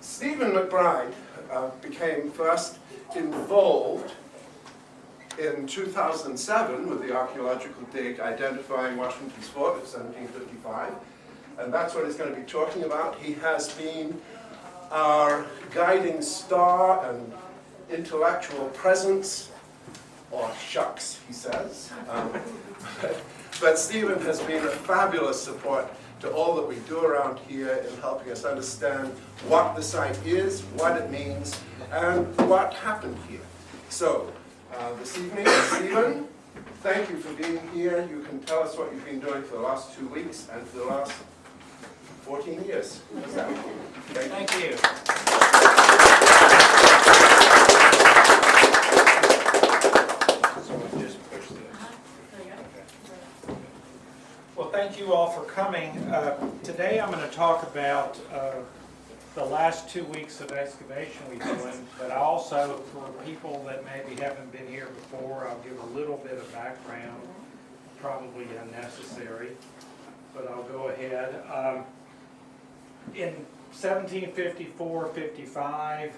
Stephen McBride became first involved in 2007 with the archaeological dig identifying Washington's fort of 1755, and that's what he's going to be talking about. He has been our guiding star and intellectual presence, or shucks, he says. But Stephen has been a fabulous support to all that we do around here in helping us understand what the site is, what it means, and what happened here. So, this evening, Stephen, thank you for being here. You can tell us what you've been doing for the last 2 weeks and for the last 14 years. Thank you. Well, thank you all for coming. Today I'm going to talk about the last 2 weeks of excavation we've been doing, but also for people that maybe haven't been here before, I'll give a little bit of background, probably unnecessary, but I'll go ahead. In 1754-55,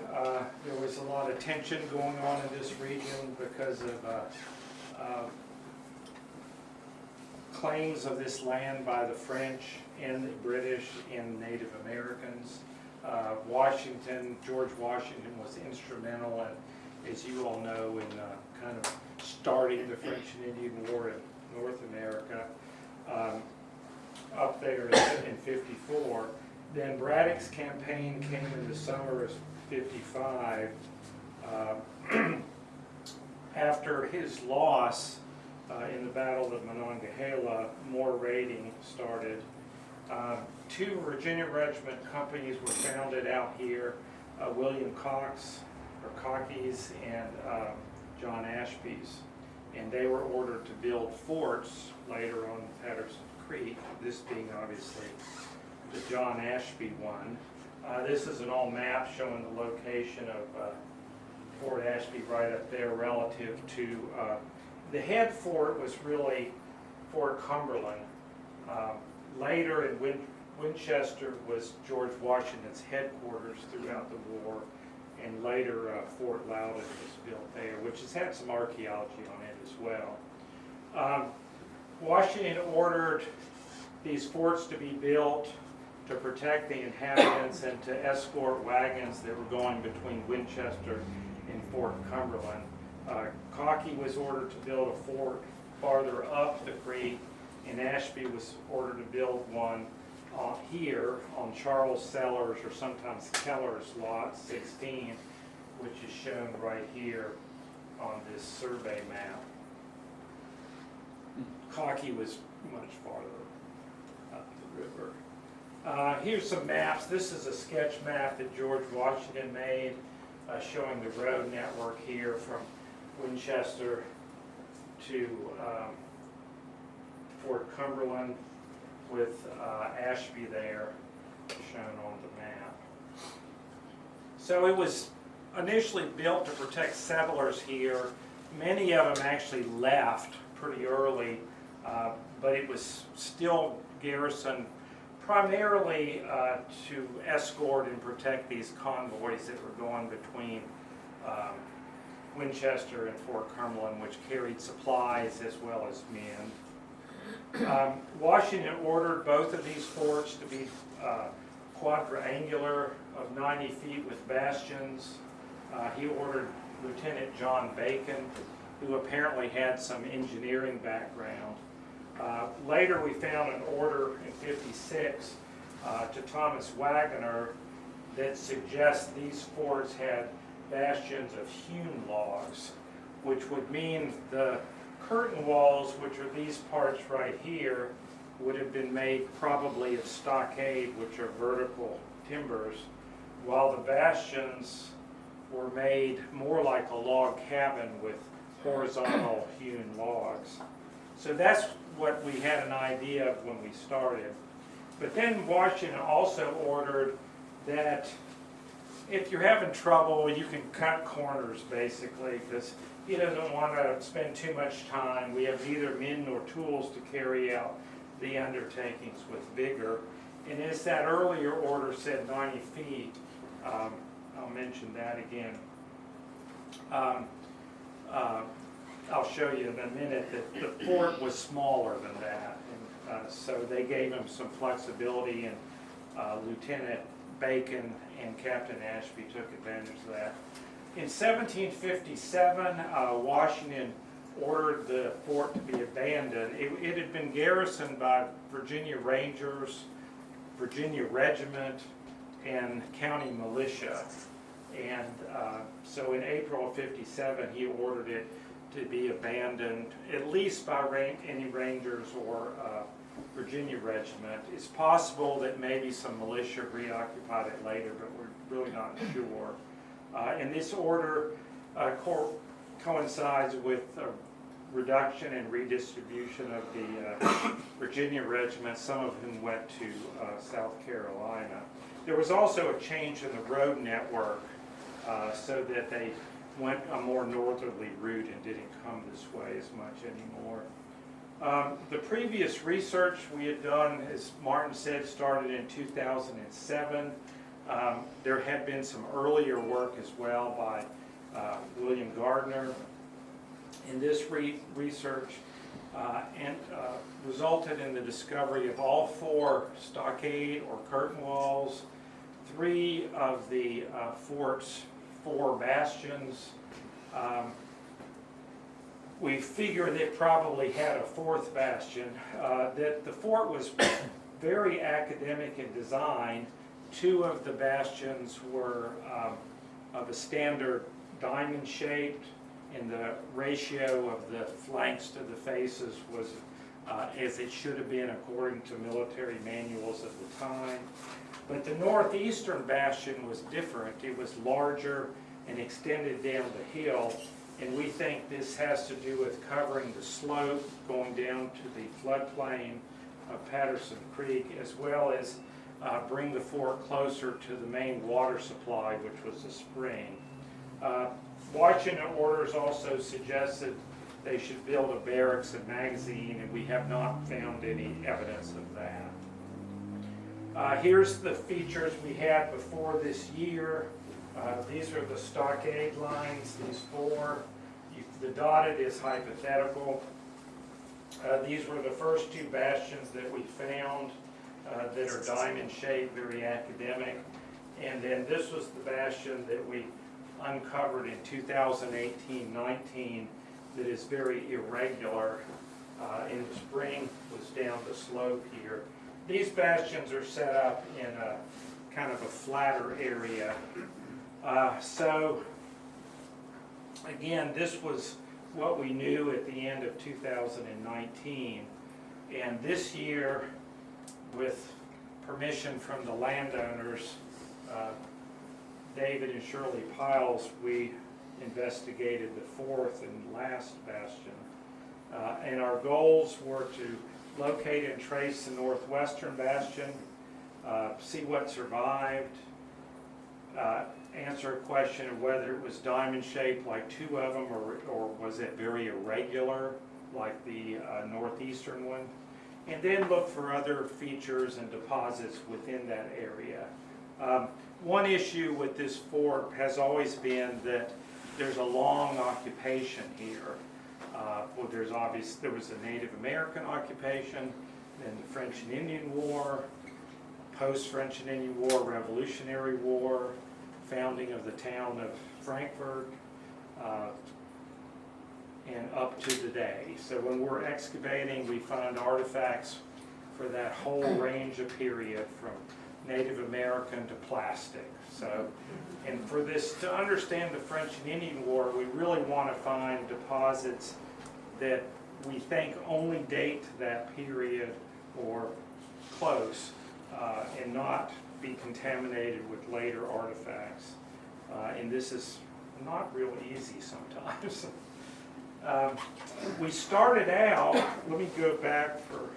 there was a lot of tension going on in this region because of claims of this land by the French and the British and Native Americans. George Washington was instrumental in, as you all know, in kind of starting the French and Indian War in North America up there in 54. Then Braddock's campaign came in the summer of 55. After his loss in the Battle of Monongahela, more raiding started. 2 Virginia Regiment companies were founded out here, William Cox, or Cocky's, and John Ashby's. And they were ordered to build forts later on Patterson Creek, this being obviously the John Ashby one. This is an old map showing the location of Fort Ashby right up there relative to the head fort was really Fort Cumberland. Later in Winchester was George Washington's headquarters throughout the war, and later Fort Loudon was built there, which has had some archaeology on it as well. Washington ordered these forts to be built to protect the inhabitants and to escort wagons that were going between Winchester and Fort Cumberland. Cocky was ordered to build a fort farther up the creek, and Ashby was ordered to build one here on Charles Sellers, or sometimes Keller's lot 16, which is shown right here on this survey map. Cocky was much farther up the river. Here's some maps. This is a sketch map that George Washington made showing the road network here from Winchester to Fort Cumberland, with Ashby there shown on the map. So it was initially built to protect settlers here. Many of them actually left pretty early, but it was still garrisoned primarily to escort and protect these convoys that were going between Winchester and Fort Cumberland, which carried supplies as well as men. Washington ordered both of these forts to be quadrangular of 90 feet with bastions. He ordered Lieutenant John Bacon, who apparently had some engineering background. Later we found an order in 56 to Thomas Waggoner that suggests these forts had bastions of hewn logs, which would mean the curtain walls, which are these parts right here, would have been made probably of stockade, which are vertical timbers, while the bastions were made more like a log cabin with horizontal hewn logs. So that's what we had an idea of when we started. But then Washington also ordered that if you're having trouble, you can cut corners, basically, because he doesn't want to spend too much time. We have neither men nor tools to carry out the undertakings with vigor. And as that earlier order said 90 feet, I'll mention that again. I'll show you in a minute that the fort was smaller than that. And, so they gave him some flexibility, and Lieutenant Bacon and Captain Ashby took advantage of that. In 1757, Washington ordered the fort to be abandoned. It had been garrisoned by Virginia Rangers, Virginia Regiment, and county militia. And so in April of '57, he ordered it to be abandoned, at least by any Rangers or Virginia Regiment. It's possible that maybe some militia reoccupied it later, but we're really not sure. And this order coincides with a reduction and redistribution of the Virginia Regiment, some of whom went to South Carolina. There was also a change in the road network so that they went a more northerly route and didn't come this way as much anymore. The previous research we had done, as Martin said, started in 2007. There had been some earlier work as well by William Gardner. And this research resulted in the discovery of all 4 stockade or curtain walls, 3 of the fort's 4 bastions. We figured it probably had a 4th bastion. That the fort was very academic in design. 2 of the bastions were of a standard diamond shaped, and the ratio of the flanks to the faces was as it should have been according to military manuals of the time. But the northeastern bastion was different. It was larger and extended down the hill, and we think this has to do with covering the slope going down to the floodplain of Patterson Creek, as well as bring the fort closer to the main water supply, which was the spring. Washington orders also suggested they should build a barracks and magazine, and we have not found any evidence of that. Here's the features we had before this year. These are the stockade lines, these 4. The dotted is hypothetical. These were the first 2 bastions that we found that are diamond shaped, very academic. And then this was the bastion that we uncovered in 2018-19 that is very irregular. In the spring was down the slope here. These bastions are set up in a kind of a flatter area. So again, this was what we knew at the end of 2019. And this year, with permission from the landowners, David and Shirley Piles, we investigated the 4th and last bastion. And our goals were to locate and trace the northwestern bastion, see what survived, answer a question of whether it was diamond shaped like 2 of them, or was it very irregular like the northeastern one, and then look for other features and deposits within that area. One issue with this fort has always been that there's a long occupation here. Well, there was a Native American occupation, then the French and Indian War, post-French and Indian War, Revolutionary War, founding of the town of Frankfurt, and up to today. So when we're excavating, we find artifacts for that whole range of period, from Native American to plastic. So, and for this, to understand the French and Indian War, we really want to find deposits that we think only date to that period or close, and not be contaminated with later artifacts. And this is not real easy sometimes. We started out, let me go back for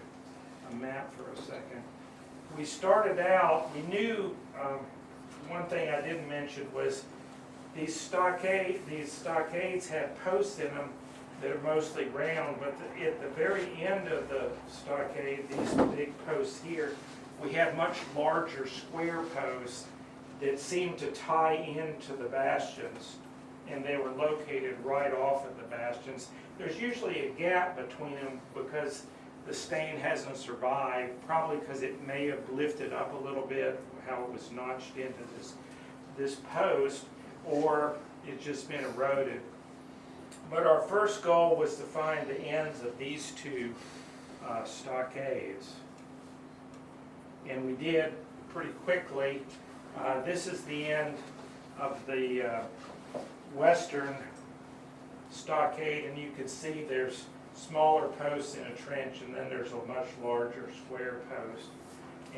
a map for a second. We started out, we knew, one thing I didn't mention was these stockades had posts in them that are mostly round, but at the very end of the stockade, these big posts here, we had much larger square posts that seemed to tie into the bastions, and they were located right off of the bastions. There's usually a gap between them because the stain hasn't survived, probably because it may have lifted up a little bit, how it was notched into this post, or it's just been eroded. But our first goal was to find the ends of these two stockades. And we did pretty quickly. This is the end of the western stockade, and you can see there's smaller posts in a trench, and then there's a much larger square post.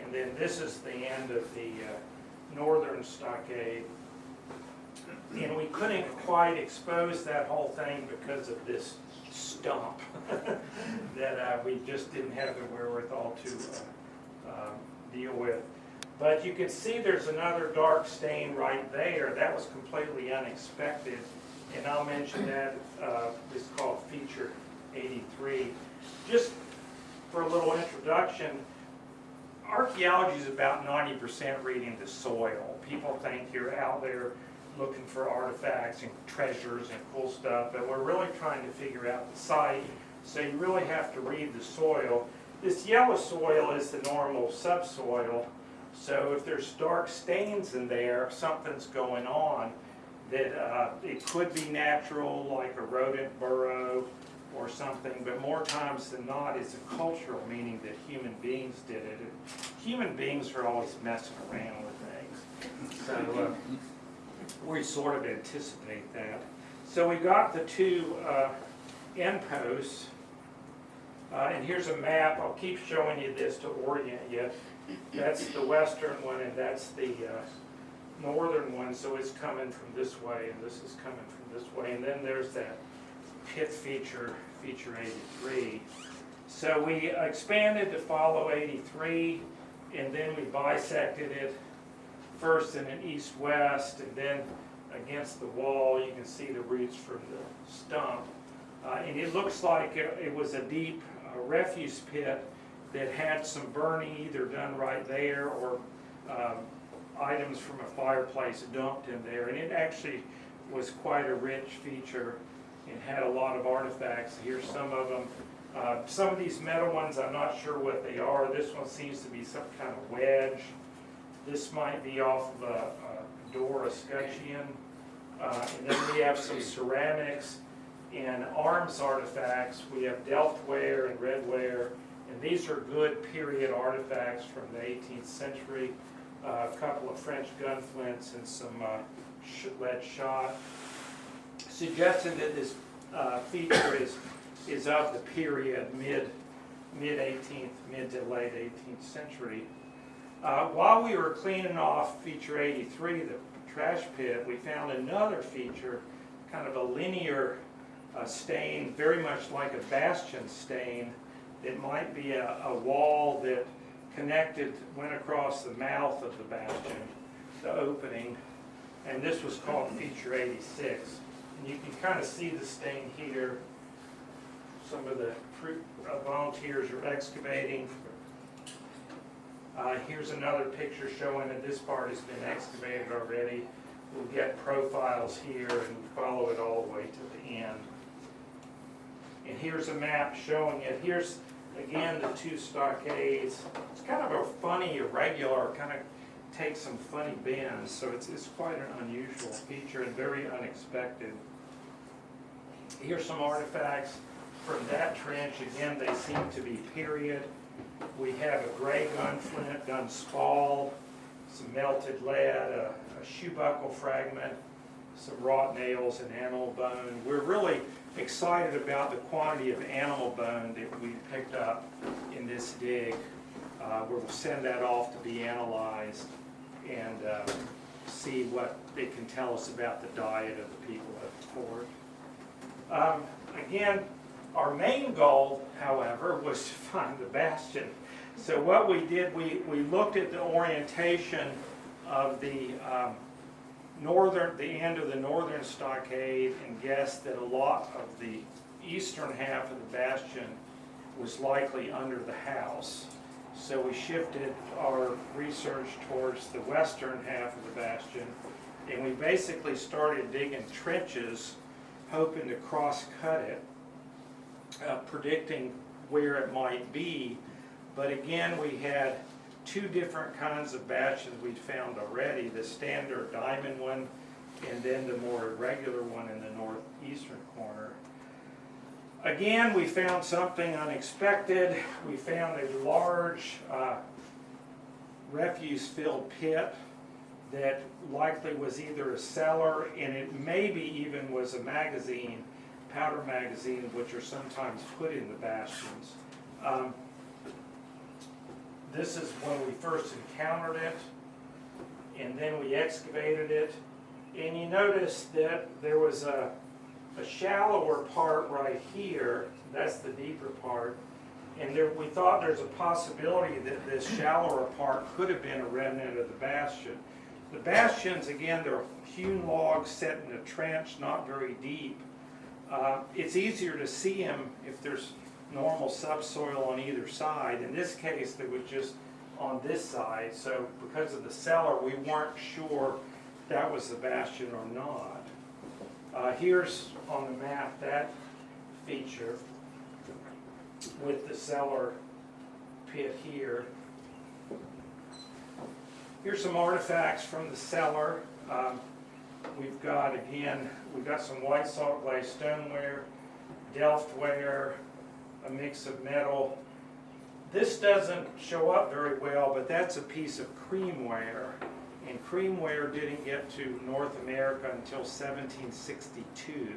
And then this is the end of the northern stockade. And we couldn't quite expose that whole thing because of this stump that we just didn't have the wherewithal to deal with. But you can see there's another dark stain right there. That was completely unexpected. And I'll mention that it's called Feature 83. Just for a little introduction, archaeology is about 90% reading the soil. People think you're out there looking for artifacts and treasures and cool stuff, but we're really trying to figure out the site, so you really have to read the soil. This yellow soil is the normal subsoil, so if there's dark stains in there, something's going on. That it could be natural, like a rodent burrow or something, but more times than not it's a cultural, meaning that human beings did it. And human beings are always messing around with things, so we sort of anticipate that. So we got the two end posts, and here's a map. I'll keep showing you this to orient you. That's the western one, and that's the northern one, so it's coming from this way, and this is coming from this way. And then there's that pit feature 83. So we expanded to follow 83, and then we bisected it first in an east-west, and then against the wall you can see the roots from the stump. And it looks like it was a deep refuse pit that had some burning either done right there or items from a fireplace dumped in there. And it actually was quite a rich feature and had a lot of artifacts. Here's some of them. Some of these metal ones, I'm not sure what they are. This one seems to be some kind of wedge. This might be off of a door escutcheon. And then we have some ceramics and arms artifacts. We have Delftware and redware, and these are good period artifacts from the 18th century. A couple of French gun flints and some lead shot, suggesting that this feature is of the period mid 18th, mid to late 18th century. While we were cleaning off feature 83, the trash pit, we found another feature, kind of a linear stain, very much like a bastion stain. It might be a wall that went across the mouth of the bastion, the opening, and this was called feature 86. And you can kind of see the stain here. Some of the volunteers are excavating. Here's another picture showing that this part has been excavated already. We'll get profiles here and follow it all the way to the end. And here's a map showing it. Here's again the two stockades. It's kind of a funny, irregular, kind of takes some funny bends, so it's quite an unusual feature and very unexpected. Here's some artifacts from that trench. Again, they seem to be period. We have a gray gun flint, gun spall, some melted lead, a shoe buckle fragment, some wrought nails, and animal bone. We're really excited about the quantity of animal bone that we picked up in this dig. We'll send that off to be analyzed and see what they can tell us about the diet of the people at the fort. Again, our main goal, however, was to find the bastion. So what we did, we looked at the orientation of the end of the northern stockade and guessed that a lot of the eastern half of the bastion was likely under the house. So we shifted our research towards the western half of the bastion, and we basically started digging trenches, hoping to cross-cut it, predicting where it might be. But again, we had two different kinds of bastions we'd found already, the standard diamond one and then the more irregular one in the northeastern corner. Again, we found something unexpected. We found a large refuse-filled pit that likely was either a cellar, and it maybe even was a magazine, powder magazine, which are sometimes put in the bastions. This is when we first encountered it, and then we excavated it. And you notice that there was a shallower part right here. That's the deeper part. And there, we thought there's a possibility that this shallower part could have been a remnant of the bastion. The bastions, again, they're hewn logs set in a trench, not very deep. It's easier to see them if there's normal subsoil on either side. In this case, they was just on this side. So because of the cellar, we weren't sure that was the bastion or not. Here's on the map that feature with the cellar pit here. Here's some artifacts from the cellar. We've got some white salt glaze stoneware, delftware, a mix of metal. This doesn't show up very well, but that's a piece of creamware. And creamware didn't get to North America until 1762.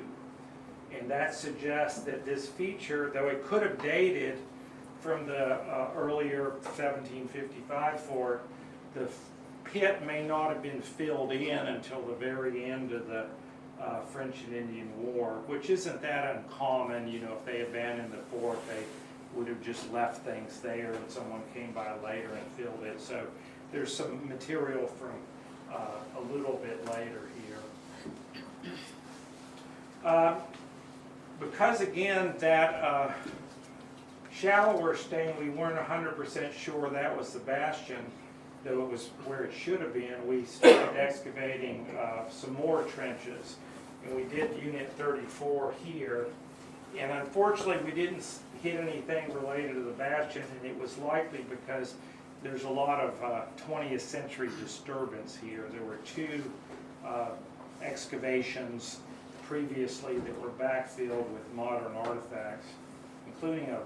And that suggests that this feature, though it could have dated from the earlier 1755 fort, the pit may not have been filled in until the very end of the French and Indian War, which isn't that uncommon. You know, if they abandoned the fort, they would have just left things there and someone came by later and filled it. So there's some material from a little bit later here. Because again, that shallower stain, we weren't 100% sure that was the bastion, though it was where it should have been. We started excavating some more trenches, and we did Unit 34 here. And unfortunately, we didn't hit anything related to the bastion, and it was likely because there's a lot of 20th century disturbance here. There were two excavations previously that were backfilled with modern artifacts, including a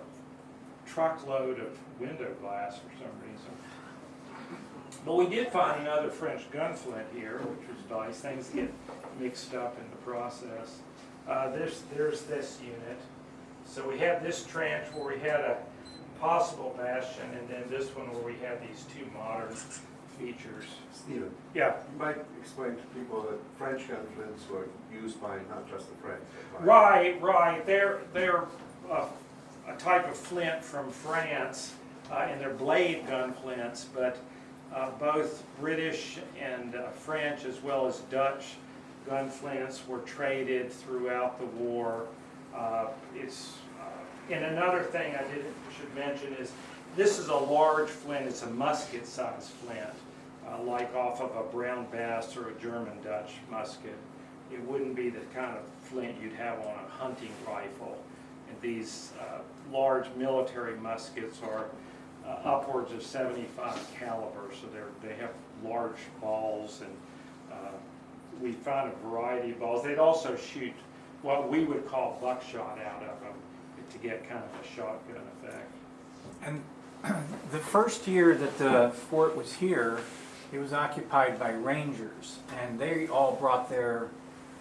truckload of window glass for some reason. But we did find another French gunflint here, which was nice. Things get mixed up in the process. There's this unit. So we have this trench where we had a possible bastion, and then this one where we had these two modern features. Stephen, Yeah. you might explain to people that French gunflints were used by not just the French. But Right. They're a type of flint from France, and they're blade gunflints, but both British and French, as well as Dutch gunflints, were traded throughout the war. And another thing I should mention is this is a large flint. It's a musket-sized flint, like off of a brown bass or a German-Dutch musket. It wouldn't be the kind of flint you'd have on a hunting rifle. And these large military muskets are upwards of 75 caliber, so they have large balls, and we found a variety of balls. They'd also shoot what we would call buckshot out of them to get kind of a shotgun effect. And the first year that the fort was here, it was occupied by rangers, and they all brought their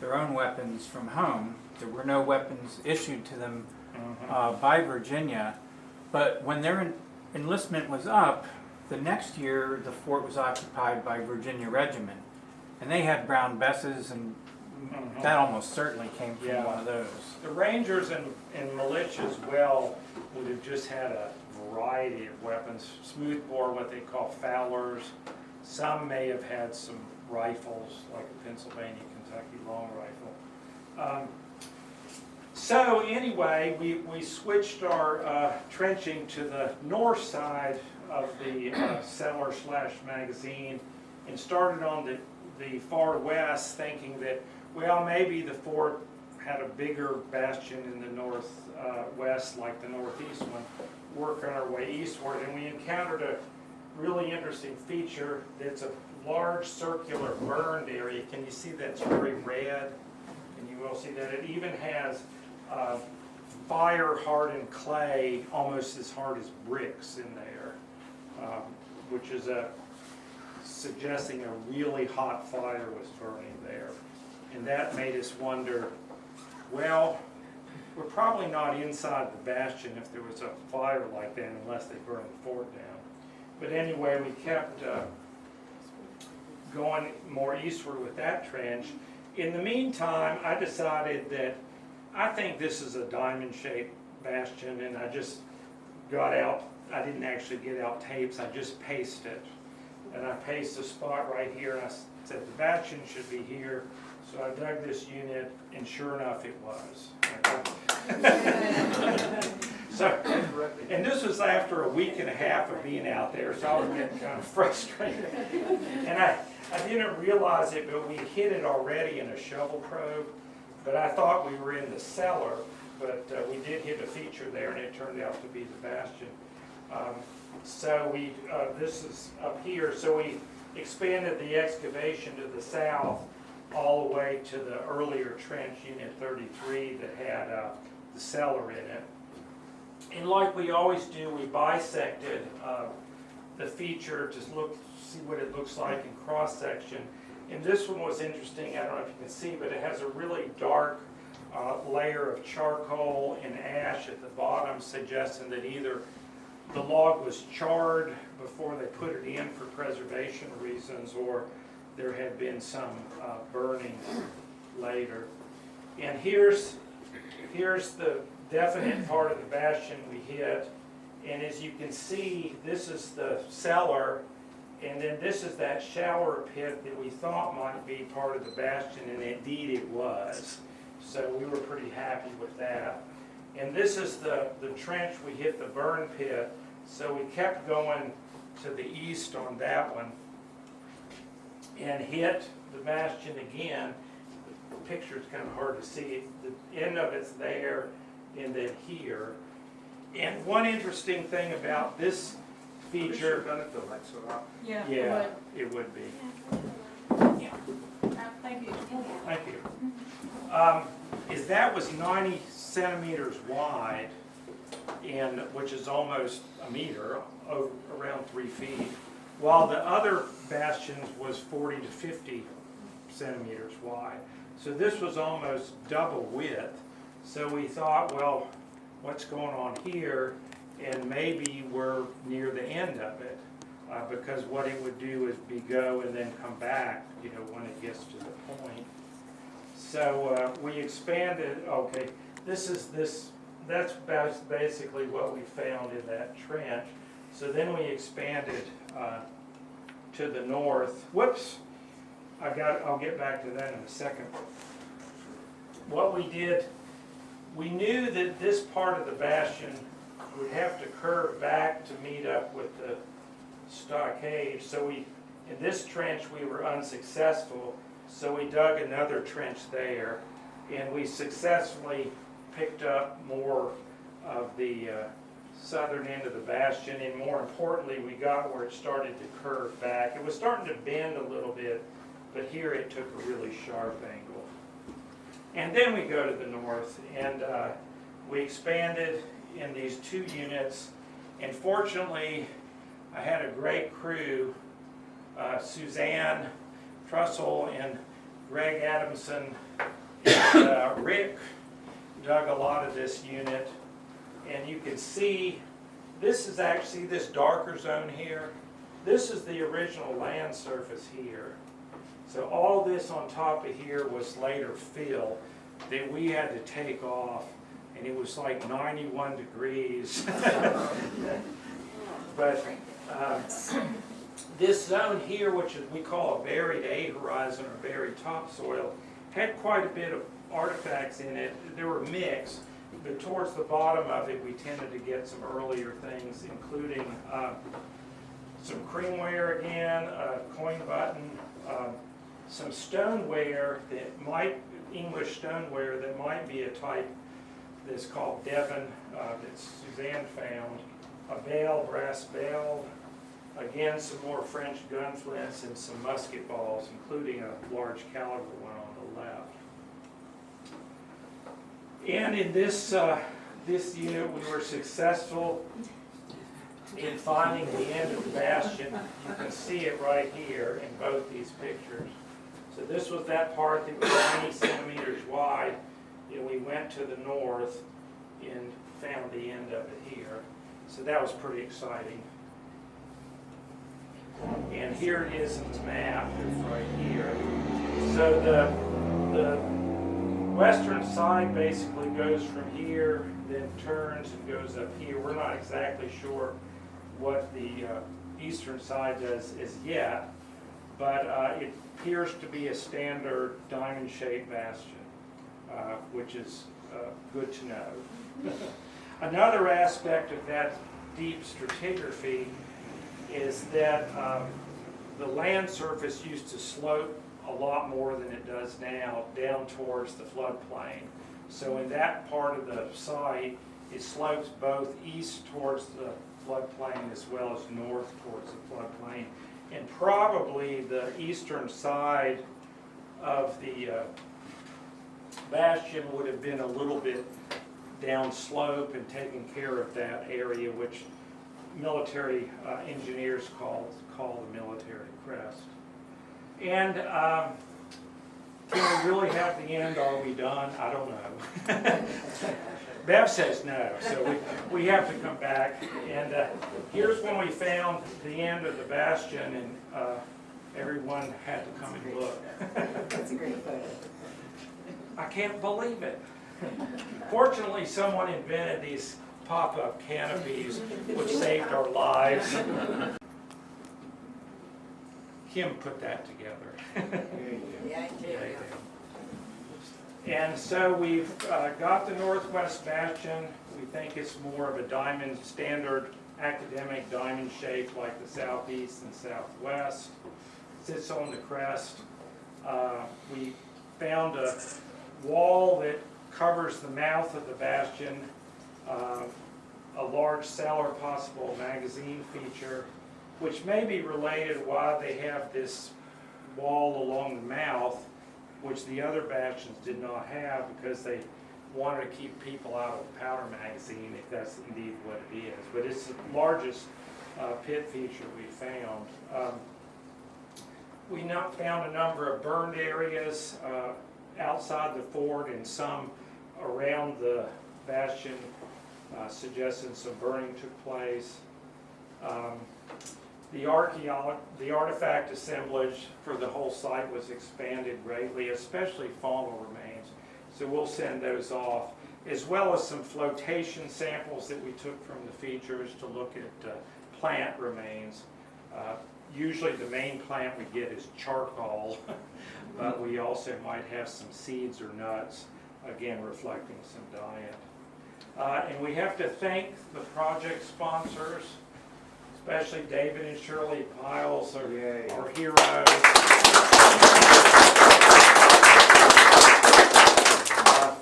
own weapons from home. There were no weapons issued to them by Virginia, but when their enlistment was up, the next year the fort was occupied by Virginia Regiment, and they had brown besses, and that almost certainly came from one of those. The Rangers and militia as well would have just had a variety of weapons. Smoothbore, what they call fowlers. Some may have had some rifles, like a Pennsylvania, Kentucky long rifle. So anyway, we switched our trenching to the north side of the cellar/magazine and started on the far west, thinking that, well, maybe the fort had a bigger bastion in the northwest like the northeast one, working our way eastward, and we encountered a really interesting feature that's a large circular burned area. Can you see that's very red? And you will see that it even has fire hardened clay almost as hard as bricks in there, which is suggesting a really hot fire was burning there. And that made us wonder, well, we're probably not inside the bastion if there was a fire like that unless they burned the fort down. But anyway, we kept going more eastward with that trench. In the meantime, I decided that I think this is a diamond-shaped bastion, and I just got out, I didn't actually get out tapes, I just pasted it. And I pasted a spot right here, and I said the bastion should be here. So I dug this unit, and sure enough, it was. So, and this was after a week and a half of being out there, so I was getting kind of frustrated. And I didn't realize it, but we hit it already in a shovel probe. But I thought we were in the cellar, but we did hit a feature there, and it turned out to be the bastion. So this is up here, so we expanded the excavation to the south all the way to the earlier trench, Unit 33, that had the cellar in it. And like we always do, we bisected the feature to see what it looks like in cross-section. And this one was interesting, I don't know if you can see, but it has a really dark layer of charcoal and ash at the bottom, suggesting that either the log was charred before they put it in for preservation reasons, or there had been some burning later. And here's the definite part of the bastion we hit. And as you can see, this is the cellar, and then this is that shower pit that we thought might be part of the bastion, and indeed it was. So we were pretty happy with that. And this is the trench we hit the burn pit. So we kept going to the east on that one and hit the bastion again. The picture is kind of hard to see. The end of it's there and then here. And one interesting thing about this feature, Yeah. yeah, it would be. Yeah. Thank you. Thank you. Is that was 90 centimeters wide, and which is almost a meter, around 3 feet, while the other bastions was 40 to 50 centimeters wide. So this was almost double width. So we thought, well, what's going on here? And maybe we're near the end of it, because what it would do is go and then come back, you know, when it gets to the point. So we expanded. Okay, that's basically what we found in that trench. So then we expanded to the north. Whoops, I'll get back to that in a second. What we did, we knew that this part of the bastion would have to curve back to meet up with the stockade. So in this trench we were unsuccessful, so we dug another trench there, and we successfully picked up more of the southern end of the bastion, and more importantly, we got where it started to curve back. It was starting to bend a little bit, but here it took a really sharp angle. And then we go to the north, and we expanded in these 2 units, and fortunately I had a great crew. Suzanne Trussell and Greg Adamson and Rick dug a lot of this unit, and you can see this is actually this darker zone here. This is the original land surface here. So all this on top of here was later fill that we had to take off, and it was like 91 degrees. But this zone here, which we call a buried A horizon or buried topsoil, had quite a bit of artifacts in it. They were mixed, but towards the bottom of it we tended to get some earlier things, including some creamware again, a coin button, some stoneware that might, English stoneware that might be a type that's called Devon, that Suzanne found, a bell, brass bell, again some more French gun flints and some musket balls, including a large caliber one on the left. And in this unit we were successful in finding the end of the bastion. You can see it right here in both these pictures. So this was that part that was 90 centimeters wide, and we went to the north and found the end of it here. So that was pretty exciting. And here it is in the map, it's right here. So the western side basically goes from here, then turns and goes up here. We're not exactly sure what the eastern side does as yet, but it appears to be a standard diamond-shaped bastion, which is good to know. Another aspect of that deep stratigraphy is that the land surface used to slope a lot more than it does now down towards the floodplain. So in that part of the site, it slopes both east towards the floodplain as well as north towards the floodplain. And probably the eastern side of the bastion would have been a little bit downslope and taking care of that area, which military engineers call the military crest. And can we really have the end? Are we done? I don't know. Bev says no, so we have to come back. And here's when we found the end of the bastion, and everyone had to come and look. That's a great photo. I can't believe it. Fortunately, someone invented these pop-up canopies, which saved our lives. Kim put that together. Yeah, I do. And so we've got the northwest bastion. We think it's more of a diamond, standard academic diamond shape like the southeast and southwest. Sits on the crest. We found a wall that covers the mouth of the bastion, a large cellar, possible magazine feature, which may be related why they have this wall along the mouth, which the other bastions did not have, because they wanted to keep people out of the powder magazine, if that's indeed what it is. But it's the largest pit feature we found. We now found a number of burned areas outside the fort and some around the bastion, suggesting some burning took place. The artifact assemblage for the whole site was expanded greatly, especially faunal remains. So we'll send those off, as well as some flotation samples that we took from the features to look at plant remains. Usually the main plant we get is charcoal, but we also might have some seeds or nuts, again reflecting some diet. And we have to thank the project sponsors, especially David and Shirley Piles, our heroes.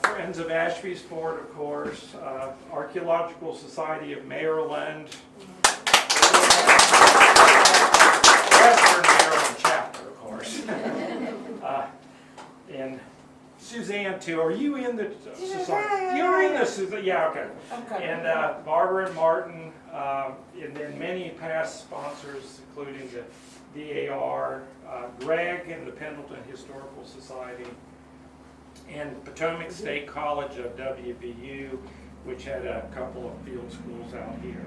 Friends of Ashby's Fort, of course. Archaeological Society of Maryland. Western Maryland chapter, of course. And Suzanne, too. Are you in the society? You're in the Suzanne. Yeah, okay. And Barbara and Martin, and then many past sponsors, including the DAR, Greg and the Pendleton Historical Society, and Potomac State College of WVU, which had a couple of field schools out here,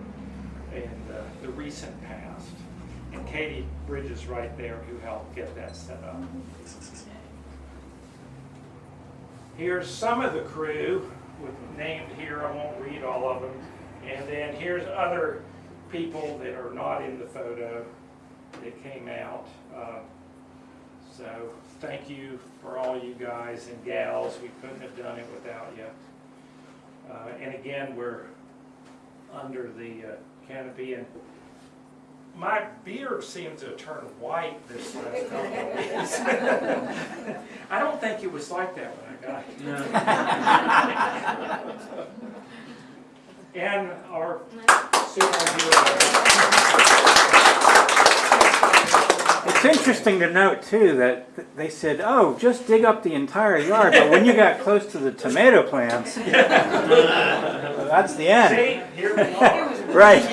and the recent past. And Katie Bridges right there, who helped get that set up. Here's some of the crew named here. I won't read all of them. And then here's other people that are not in the photo that came out. So thank you for all you guys and gals. We couldn't have done it without you. And again, we're under the canopy. And My beard seems to have turned white this last couple of days. I don't think it was like that when I got here. And our superhero. It's interesting to note too that they said, "Oh, just dig up the entire yard," but when you got close to the tomato plants, that's the end. See, here we are. Right.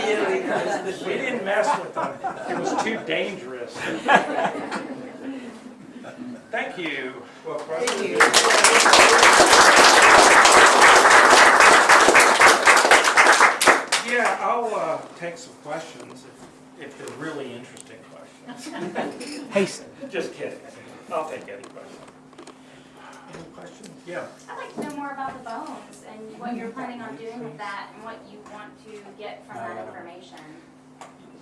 We didn't mess with them. It was too dangerous. Thank you. Well, Thank you. Yeah, I'll take some questions if they're really interesting questions. Hey, Just kidding. I'll take any question. Any questions? Yeah. I'd like to know more about the bones and what you're planning on doing with that and what you want to get from that information.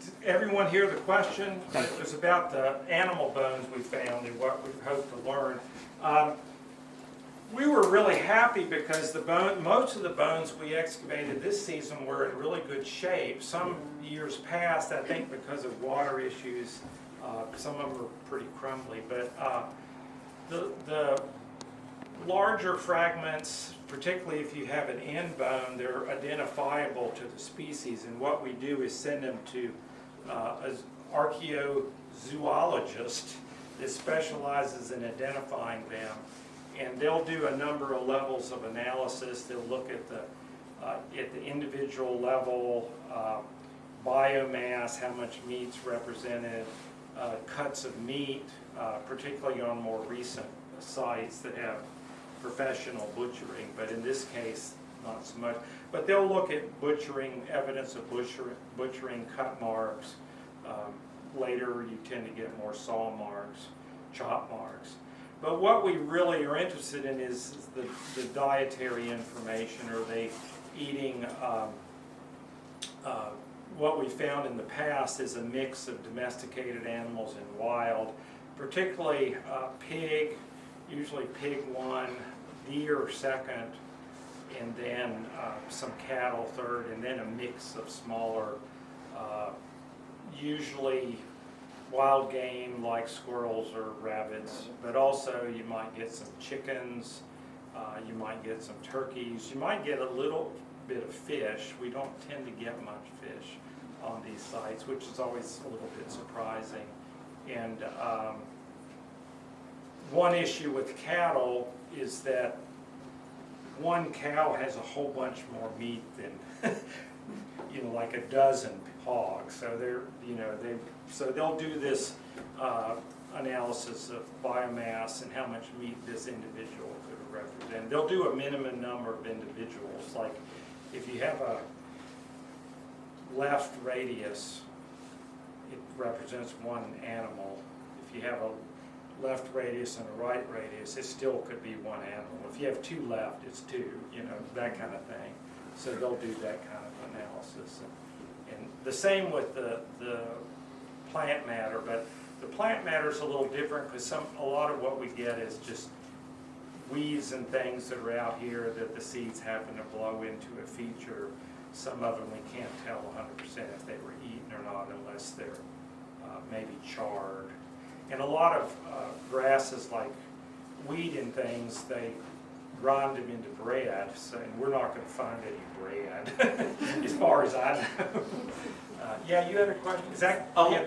Did everyone hear the question? It was about the animal bones we found and what we hope to learn. We were really happy because most of the bones we excavated this season were in really good shape. Some years past, I think because of water issues, some of them were pretty crumbly. But the larger fragments, particularly if you have an end bone, they're identifiable to the species. And what we do is send them to an archaeozoologist that specializes in identifying them. And they'll do a number of levels of analysis. They'll look at the individual level, biomass, how much meat's represented, cuts of meat, particularly on more recent sites that have professional butchering, but in this case, not so much. But they'll look at butchering, evidence of butchering, cut marks. Later, you tend to get more saw marks, chop marks. But what we really are interested in is the dietary information. Are they eating, what we found in the past is a mix of domesticated animals and wild, particularly pig, usually pig one, deer second, and then some cattle third, and then a mix of smaller, usually wild game like squirrels or rabbits, but also you might get some chickens, you might get some turkeys, you might get a little bit of fish. We don't tend to get much fish on these sites, which is always a little bit surprising. And one issue with cattle is that one cow has a whole bunch more meat than like a dozen hogs. So they'll do this analysis of biomass and how much meat this individual could represent. They'll do a minimum number of individuals. Like if you have a left radius, it represents one animal. If you have a left radius and a right radius, it still could be one animal. If you have two left, it's two, that kind of thing. So they'll do that kind of analysis. And the same with the plant matter, but the plant matter is a little different because a lot of what we get is just weeds and things that are out here that the seeds happen to blow into a feature. Some of them we can't tell 100% if they were eaten or not unless they're maybe charred. And a lot of grasses like wheat and things, they grind them into bread, and we're not going to find any bread as far as I know. Yeah, you had a question? Zach? Yeah.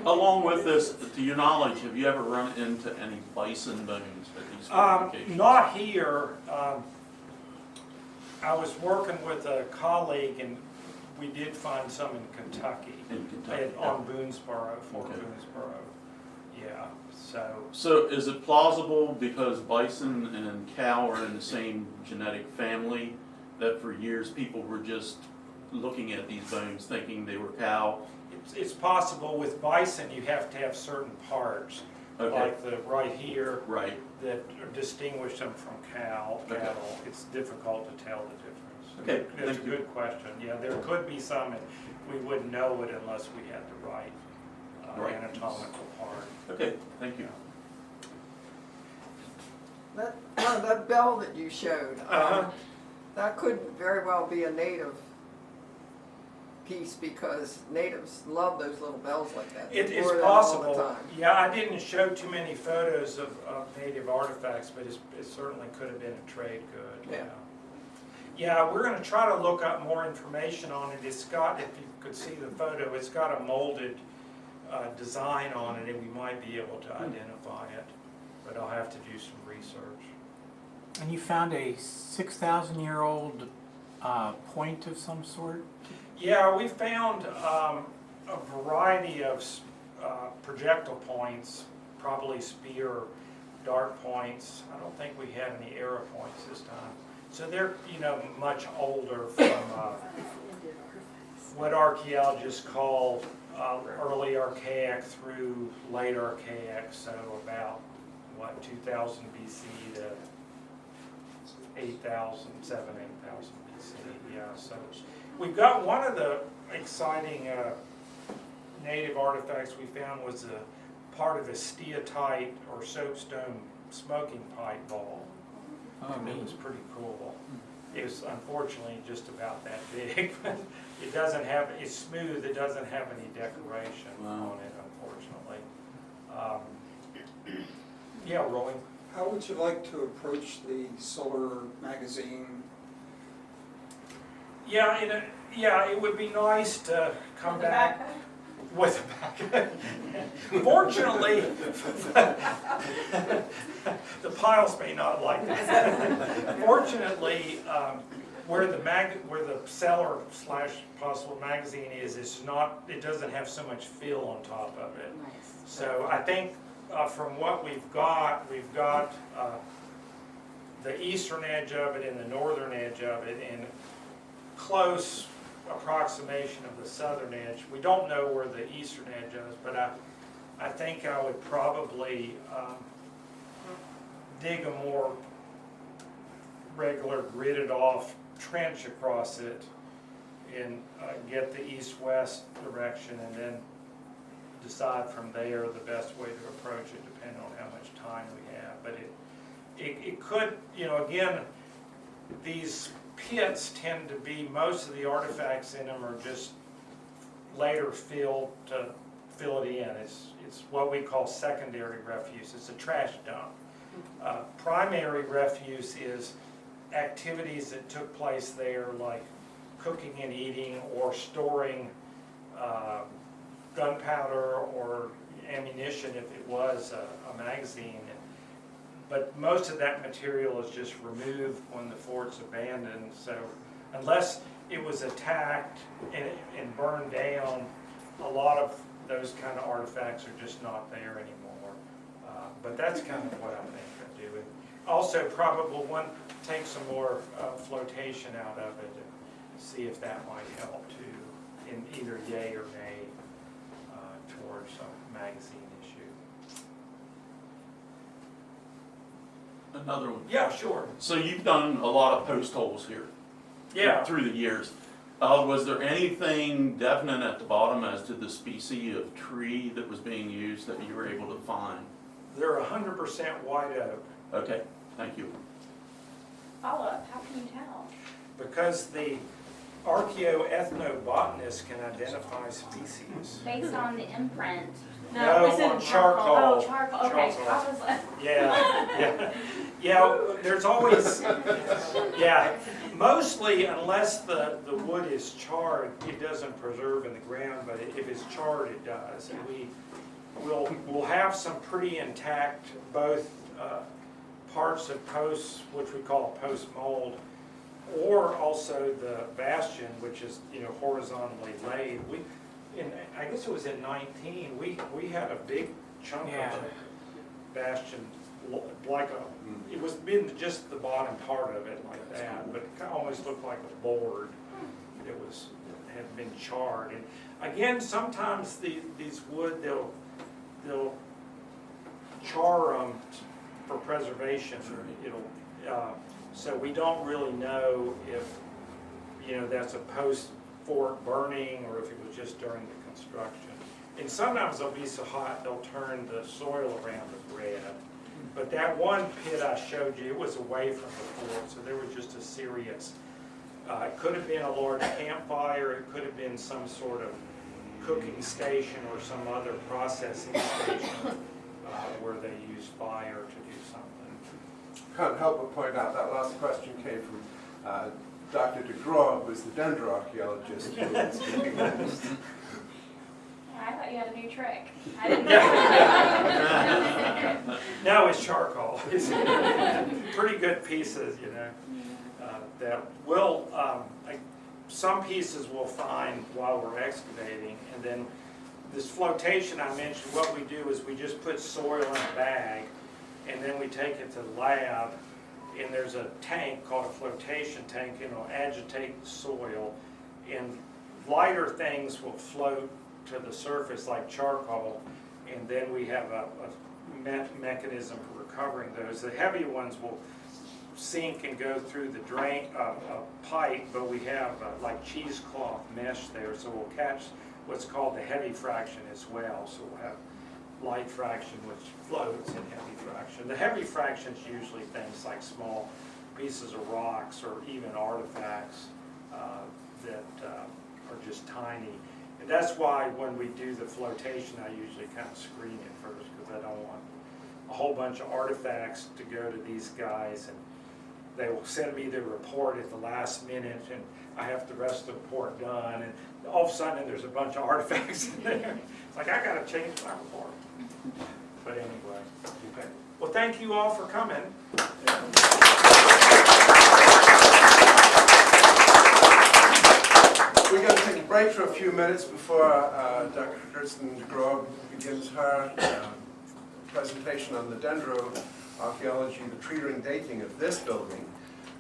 Along with this, to your knowledge, have you ever run into any bison bones at these locations? Not here. I was working with a colleague, and we did find some in Kentucky. In Kentucky, on Boonesboro, Fort Okay. Boonesboro. Yeah, So is it plausible, because bison and cow are in the same genetic family, that for years people were just looking at these bones thinking they were cow? it's possible. With bison, you have to have certain parts, Okay. like the right here, Right. that distinguish them from cattle. Okay. It's difficult to tell the difference. Okay, It's a thank you. good question. Yeah, there could be some, and we wouldn't know it unless we had the right Right. anatomical part. Okay, thank you. That bell that you showed, Uh-huh. that could very well be a native piece because natives love those little bells like that. They It's wore them all the possible. time. Yeah, I didn't show too many photos of native artifacts, but it certainly could have been a trade good. Yeah. Yeah, we're gonna try to look up more information on it. It's got, if you could see the photo, it's got a molded design on it, and we might be able to identify it, but I'll have to do some research. And you found a 6,000-year-old point of some sort? Yeah, we found a variety of projectile points, probably spear, dart points. I don't think we had any arrow points this time. So they're, much older from what archaeologists call early Archaic through late Archaic, so about, 2000 BC to 8,000, 8,000 BC, yeah. So we've got one of the exciting native artifacts we found was a part of a steatite or soapstone smoking pipe ball. Oh, It was pretty cool. It was unfortunately just about that big, but it doesn't have, it's smooth, it doesn't have any decoration on it, unfortunately. Yeah, Roy? How would you like to approach the solar magazine? Yeah, it would be nice to come back with a back. Fortunately, the piles may not like that. Fortunately, where the seller / possible magazine is, it doesn't have so much fill on top of it. So I think from what we've got the eastern edge of it and the northern edge of it, and close approximation of the southern edge. We don't know where the eastern edge is, but I think I would probably dig a more regular gridded off trench across it and get the east-west direction, and then decide from there the best way to approach it depending on how much time we have. But it could, again, these pits tend to be, most of the artifacts in them are just later filled to fill it in. It's what we call secondary refuse. It's a trash dump. Primary refuse is activities that took place there, like cooking and eating or storing gunpowder or ammunition if it was a magazine. But most of that material is just removed when the fort's abandoned. So unless it was attacked and burned down, a lot of those kind of artifacts are just not there anymore. But that's kind of what I think I do. And also probably take some more flotation out of it and see if that might help too, in either yay or nay towards a magazine issue. Another one. Yeah, sure. So you've done a lot of post holes here. Yeah. Through the years. Was there anything definite at the bottom as to the species of tree that was being used that you were able to find? They're 100% white oak. Okay, thank you. Follow up, how can you tell? Because the archaeoethnobotanist can identify species. Based on the imprint? No, it's in on charcoal. Oh, charcoal, okay. Charcoal. I was like, Yeah, there's always, mostly unless the wood is charred, it doesn't preserve in the ground, but if it's charred, it does. And we'll have some pretty intact, both parts of posts, which we call post mold, or also the bastion, which is horizontally laid. I guess it was in 19. We had a big chunk of bastion, like it was been just the bottom part of it like that, but it almost looked like a board. It had been charred. And again, sometimes these wood they'll char them for preservation. So we don't really know if that's a post-fort burning or if it was just during the construction. And sometimes they'll be so hot they'll turn the soil around to red. But that one pit I showed you, it was away from the fort, so there was just a serious It could have been a large campfire, it could have been some sort of cooking station or some other processing station where they used fire to do something. Can't help but point out that last question came from Dr. DeGraw, who is the dendroarchaeologist who is speaking next. I thought you had a new trick. I didn't know. No, it's charcoal. It's pretty good pieces, you know, that will, some pieces we'll find while we're excavating, and then this flotation I mentioned, what we do is we just put soil in a bag, and then we take it to the lab, and there's a tank called a flotation tank, and it'll agitate the soil, and lighter things will float to the surface like charcoal, and then we have a mechanism for recovering those. The heavy ones will sink and go through the drain pipe, but we have like cheesecloth mesh there, so we'll catch what's called the heavy fraction as well. So we'll have light fraction which floats and heavy fraction. The heavy fraction is usually things like small pieces of rocks or even artifacts that are just tiny. And that's why when we do the flotation, I usually kind of screen it first, because I don't want a whole bunch of artifacts to go to these guys, and they will send me the report at the last minute, and I have the rest of the report done, and all of a sudden there's a bunch of artifacts in there. It's like, I gotta change my report. But anyway, okay. Well, thank you all for coming. We're going to take a break for a few minutes before Dr. Kirsten DeGraw begins her presentation on the dendroarchaeology, the tree ring dating of this building.